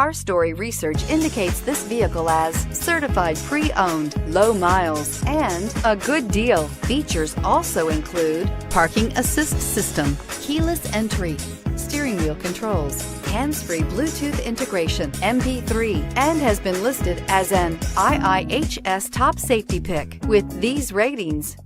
Our story research indicates this vehicle as certified pre-owned, low miles, and a good deal. Features also include parking assist system, keyless entry, steering wheel controls, hands-free Bluetooth integration, MP3, and has been listed as an IIHS top safety pick with these ratings.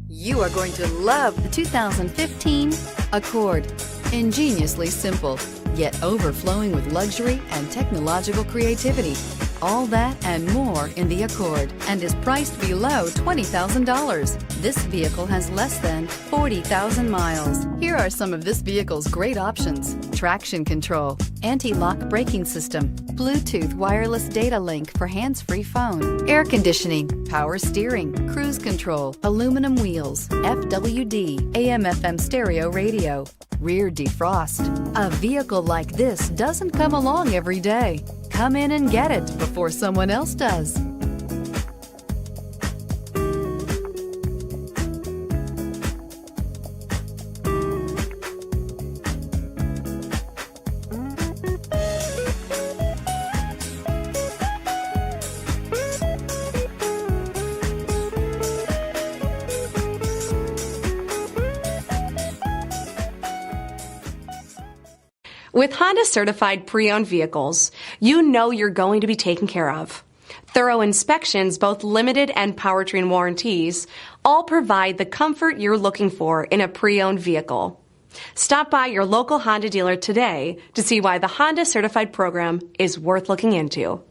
You are going to love the 2015 Accord. Ingeniously simple, yet overflowing with luxury and technological creativity. All that and more in the Accord, and is priced below $20,000. This vehicle has less than 40,000 miles. Here are some of this vehicle's great options: traction control, anti-lock braking system, Bluetooth wireless data link for hands-free phone, air conditioning, power steering, cruise control, aluminum wheels, FWD, AM/FM stereo radio, rear defrost. A vehicle like this doesn't come along every day. Come in and get it before someone else does. With Honda certified pre-owned vehicles, you know you're going to be taken care of. Thorough inspections, both limited and powertrain warranties, all provide the comfort you're looking for in a pre-owned vehicle. Stop by your local Honda dealer today to see why the Honda certified program is worth looking into.